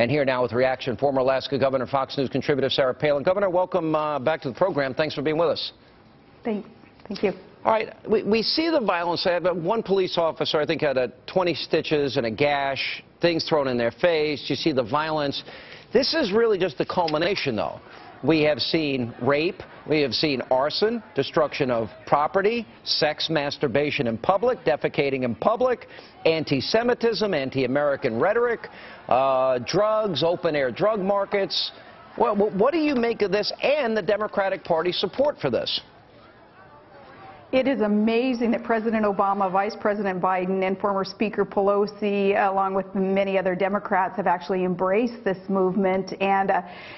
And here now with reaction, former Alaska Governor, Fox News contributor Sarah Palin. Governor, welcome back to the program. Thanks for being with us. Thank you. All right, we see the violence. One police officer, I think, had 20 stitches and a gash, things thrown in their face. You see the violence. This is really just the culmination, though. We have seen rape, we have seen arson, destruction of property, sex masturbation in public, defecating in public, anti-Semitism, anti-American rhetoric, drugs, open-air drug markets. Well, what do you make of this and the Democratic Party support for this? It is amazing that President Obama, Vice President Biden, and former Speaker Pelosi, along with many other Democrats, have actually embraced this movement and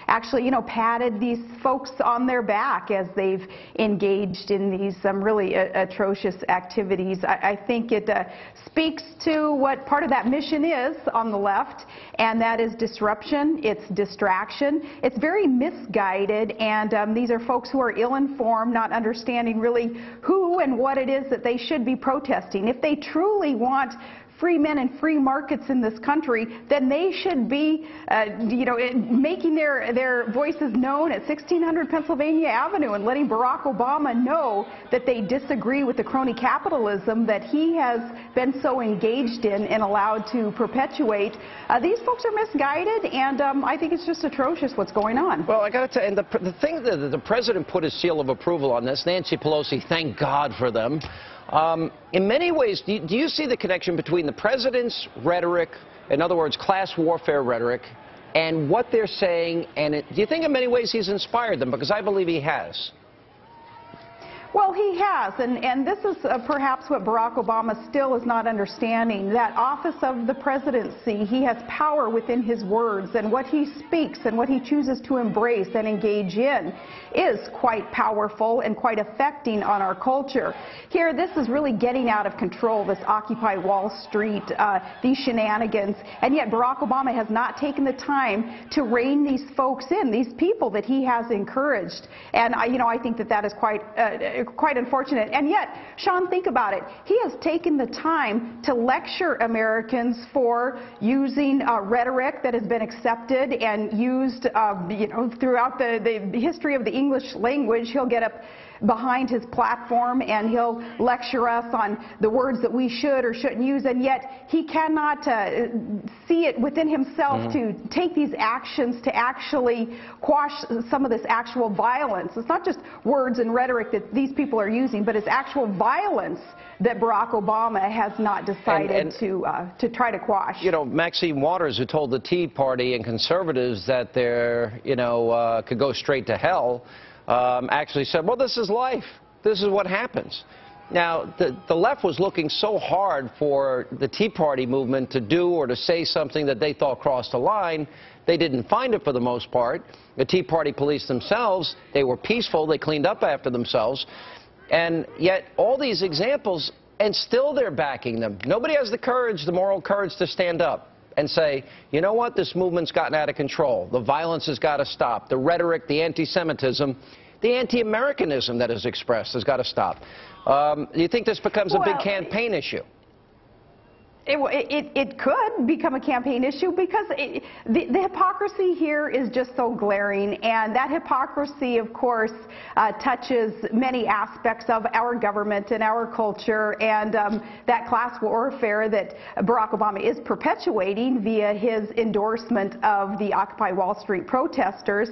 actually, patted these folks on their back as they've engaged in these really atrocious activities. I think it speaks to what part of that mission is on the left, and that is disruption, it's distraction, it's very misguided, and these are folks who are ill-informed, not understanding really who and what it is that they should be protesting. If they truly want free men and free markets in this country, then they should be, making their voices known at 1600 Pennsylvania Avenue and letting Barack Obama know that they disagree with the crony capitalism that he has been so engaged in and allowed to perpetuate. These folks are misguided, and I think it's just atrocious what's going on. Well, I got to tell you, the thing that the president put his seal of approval on this, Nancy Pelosi, thank God for them. In many ways, do you see the connection between the president's rhetoric, in other words, class warfare rhetoric, and what they're saying? And do you think in many ways he's inspired them? Because I believe he has. Well, he has, and this is perhaps what Barack Obama still is not understanding, that office of the presidency, he has power within his words, and what he speaks and what he chooses to embrace and engage in is quite powerful and quite affecting on our culture. Here, this is really getting out of control, this Occupy Wall Street, these shenanigans, and yet Barack Obama has not taken the time to rein these folks in, these people that he has encouraged, and I think that is quite unfortunate. And yet, Sean, think about it. He has taken the time to lecture Americans for using rhetoric that has been accepted and used, throughout the history of the English language. He'll get up behind his platform and he'll lecture us on the words that we should or shouldn't use, and yet he cannot see it within himself to take these actions to actually quash some of this actual violence. It's not just words and rhetoric that these people are using, but it's actual violence that Barack Obama has not decided to try to quash. Maxine Waters, who told the Tea Party and conservatives that they're, could go straight to hell, actually said, well, this is life. This is what happens. Now, the left was looking so hard for the Tea Party movement to do or to say something that they thought crossed a line. They didn't find it for the most part. The Tea Party police themselves, they were peaceful. They cleaned up after themselves. And yet all these examples, and still they're backing them. Nobody has the courage, the moral courage to stand up and say, you know what, this movement's gotten out of control. The violence has got to stop. The rhetoric, the anti-Semitism, the anti-Americanism that is expressed has got to stop. Do you think this becomes a big campaign issue? It could become a campaign issue because the hypocrisy here is just so glaring, and that hypocrisy, of course, touches many aspects of our government and our culture, and that class warfare that Barack Obama is perpetuating via his endorsement of the Occupy Wall Street protesters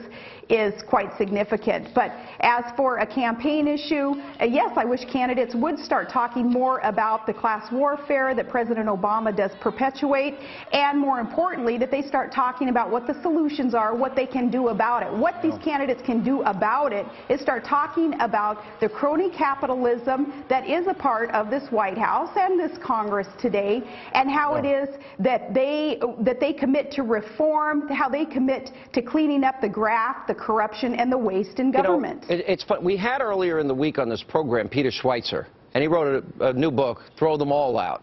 is quite significant. But as for a campaign issue, yes, I wish candidates would start talking more about the class warfare that President Obama does perpetuate, and more importantly, that they start talking about what the solutions are, what they can do about it. What these candidates can do about it is start talking about the crony capitalism that is a part of this White House and this Congress today, and how it is that they commit to reform, how they commit to cleaning up the graft, the corruption, and the waste in government. It's fun. We had earlier in the week on this program Peter Schweitzer, and he wrote a new book, Throw Them All Out.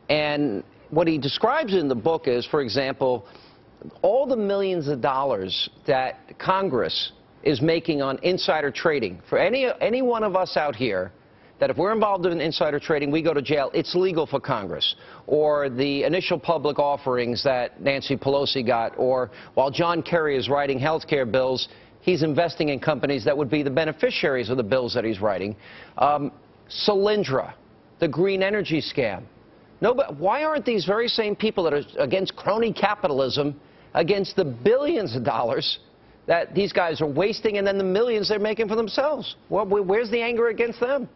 And what he describes in the book is, for example, all the millions of dollars that Congress is making on insider trading. For any one of us out here, that if we're involved in insider trading, we go to jail. It's legal for Congress. Or the initial public offerings that Nancy Pelosi got, or while John Kerry is writing health care bills, he's investing in companies that would be the beneficiaries of the bills that he's writing. Solyndra, the green energy scam. Why aren't these very same people that are against crony capitalism, against the billions of dollars that these guys are wasting and then the millions they're making for themselves? Well, where's the anger against them?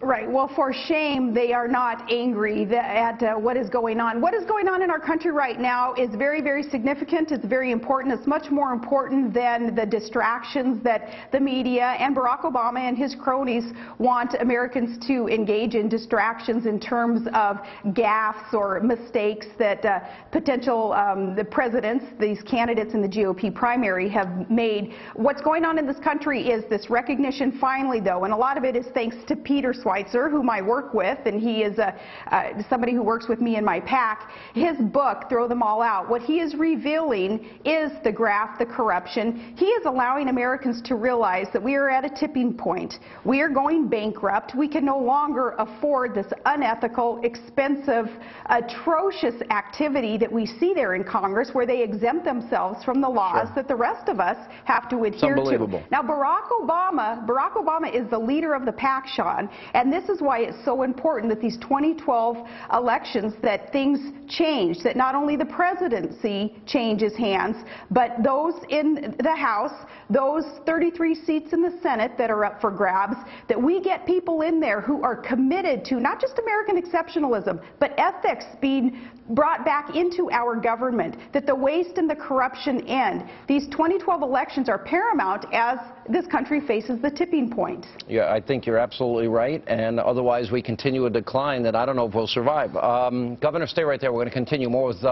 Right. Well, for shame, they are not angry at what is going on. What is going on in our country right now is very, very significant. It's very important. It's much more important than the distractions that the media and Barack Obama and his cronies want Americans to engage in, distractions in terms of gaffes or mistakes that the presidents, these candidates in the GOP primary have made. What's going on in this country is this recognition finally, though, and a lot of it is thanks to Peter Schweizer, whom I work with, and he is somebody who works with me in my PAC. His book, Throw Them All Out, what he is revealing is the graft, the corruption. He is allowing Americans to realize that we are at a tipping point. We are going bankrupt. We can no longer afford this unethical, expensive, atrocious activity that we see there in Congress, where they exempt themselves from the laws that the rest of us have to adhere to. Now, Barack Obama is the leader of the PAC, Sean, and this is why it's so important that these 2012 elections, that things change, that not only the presidency changes hands, but those in the House, those 33 seats in the Senate that are up for grabs, that we get people in there who are committed to not just American exceptionalism, but ethics being brought back into our government, that the waste and the corruption end. These 2012 elections are paramount as this country faces the tipping point. Yeah, I think you're absolutely right, and otherwise we continue a decline that I don't know if we'll survive. Governor, stay right there. We're going to continue more with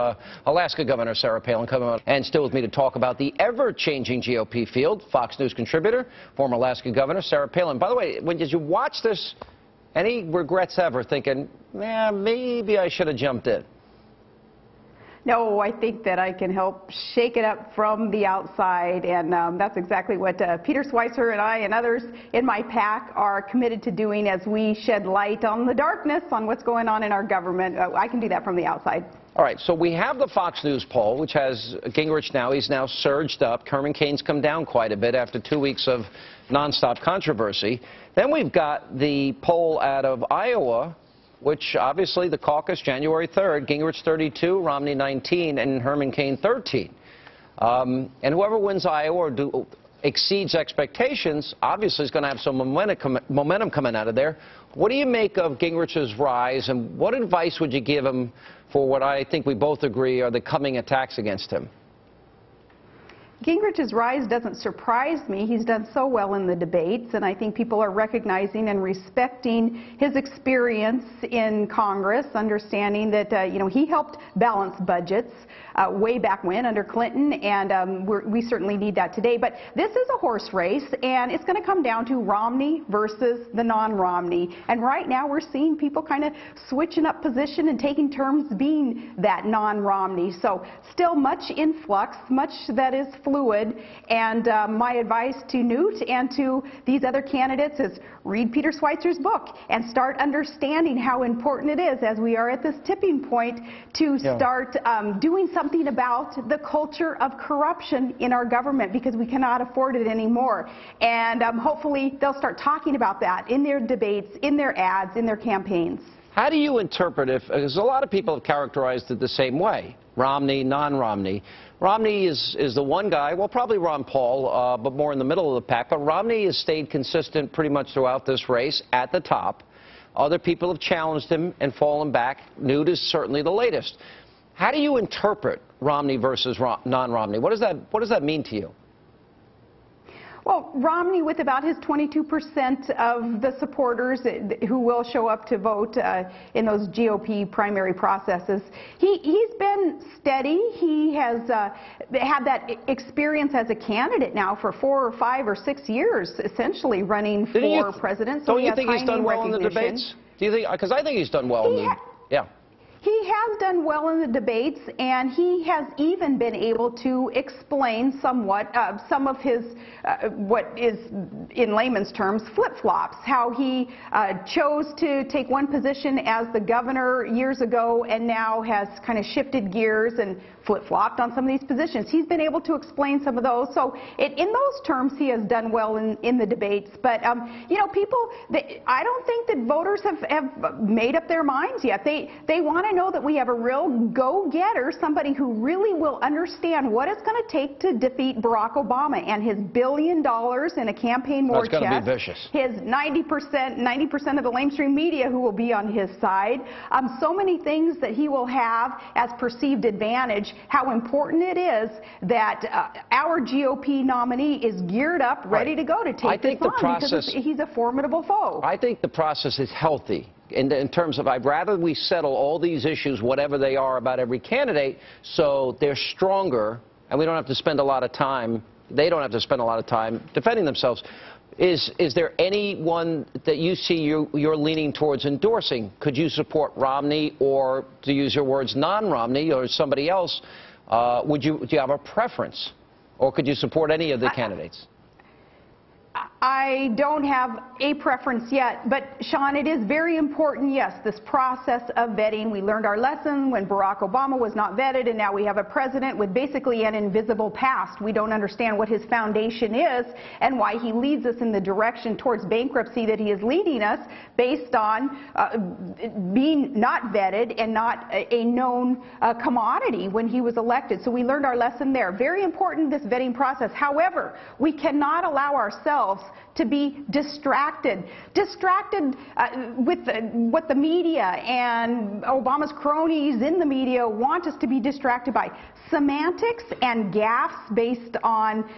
Alaska Governor Sarah Palin coming up, and still with me to talk about the ever-changing GOP field. Fox News contributor, former Alaska Governor Sarah Palin. By the way, did you watch this, any regrets ever thinking, maybe I should have jumped in? No, I think that I can help shake it up from the outside, and that's exactly what Peter Schweizer and I and others in my PAC are committed to doing as we shed light on the darkness on what's going on in our government. I can do that from the outside. All right, so we have the Fox News poll, which has Gingrich now. He's now surged up. Herman Cain's come down quite a bit after 2 weeks of nonstop controversy. Then we've got the poll out of Iowa, which obviously the caucus, January 3rd, Gingrich 32, Romney 19, and Herman Cain 13. And whoever wins Iowa or exceeds expectations, obviously is going to have some momentum coming out of there. What do you make of Gingrich's rise, and what advice would you give him for what I think we both agree are the coming attacks against him? Gingrich's rise doesn't surprise me. He's done so well in the debates, and I think people are recognizing and respecting his experience in Congress, understanding that he helped balance budgets way back when under Clinton, and we certainly need that today. But this is a horse race, and it's going to come down to Romney versus the non-Romney. And right now we're seeing people kind of switching up position and taking turns being that non-Romney. So still much in flux, much that is fluid, and my advice to Newt and to these other candidates is read Peter Schweizer's book and start understanding how important it is, as we are at this tipping point, to start doing something about the culture of corruption in our government, because we cannot afford it anymore. And hopefully they'll start talking about that in their debates, in their ads, in their campaigns. How do you interpret because a lot of people have characterized it the same way, Romney, non-Romney. Romney is the one guy, well, probably Ron Paul, but more in the middle of the pack. But Romney has stayed consistent pretty much throughout this race at the top. Other people have challenged him and fallen back. Newt is certainly the latest. How do you interpret Romney versus non-Romney? What does that mean to you? Well, Romney, with about his 22% of the supporters who will show up to vote in those GOP primary processes, he's been steady. He has had that experience as a candidate now for 4 or 5 or 6 years, essentially running for president. So don't you think he's done well in the debates? Do you think? Because I think he's done well. He has done well in the debates, and he has even been able to explain somewhat some of his, what is, in layman's terms, flip-flops, how he chose to take one position as the governor years ago and now has kind of shifted gears and flip-flopped on some of these positions. He's been able to explain some of those. So in those terms, he has done well in the debates. But, you know, people, I don't think that voters have made up their minds yet. They want to know that we have a real go-getter, somebody who really will understand what it's going to take to defeat Barack Obama and his $1 billion in a campaign war chest. That's going to be vicious. His 90% of the lamestream media who will be on his side. So many things that he will have as perceived advantage. How important it is that our GOP nominee is geared up, ready to go to take this on, because he's a formidable foe. I think the process is healthy. In terms of, I'd rather we settle all these issues, whatever they are, about every candidate, so they're stronger, and we don't have to spend a lot of time, they don't have to spend a lot of time defending themselves. Is there anyone that you see you're leaning towards endorsing? Could you support Romney, or, to use your words, non-Romney, or somebody else? Do you have a preference, or could you support any of the candidates? I don't have a preference yet, but Sean, it is very important, yes, this process of vetting. We learned our lesson when Barack Obama was not vetted, and now we have a president with basically an invisible past. We don't understand what his foundation is and why he leads us in the direction towards bankruptcy that he is leading us, based on being not vetted and not a known commodity when he was elected. So we learned our lesson there. Very important, this vetting process. However, we cannot allow ourselves to be distracted with what the media and Obama's cronies in the media want us to be distracted by. Semantics and gaffes based on,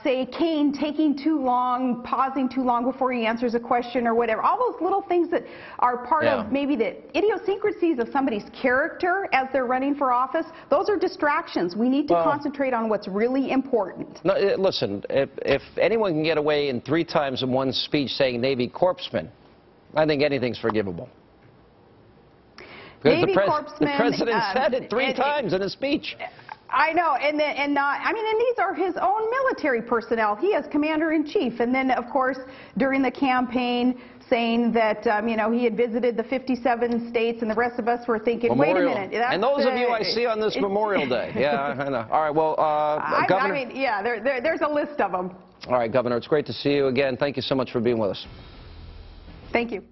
say, Kane taking too long, pausing too long before he answers a question or whatever. All those little things that are part of maybe the idiosyncrasies of somebody's character as they're running for office, those are distractions. We need to concentrate on what's really important. No, listen, if anyone can get away in 3 times in one speech saying Navy corpsman, I think anything's forgivable. Because the president said it 3 times in a speech. I know, and these are his own military personnel. He is commander-in-chief, and then, of course, during the campaign, saying that you know, he had visited the 57 states, and the rest of us were thinking, wait a minute. And those of you I see on this Memorial Day. Yeah, I know. All right, well, Governor. I mean, yeah, there's a list of them. All right, Governor, it's great to see you again. Thank you so much for being with us. Thank you.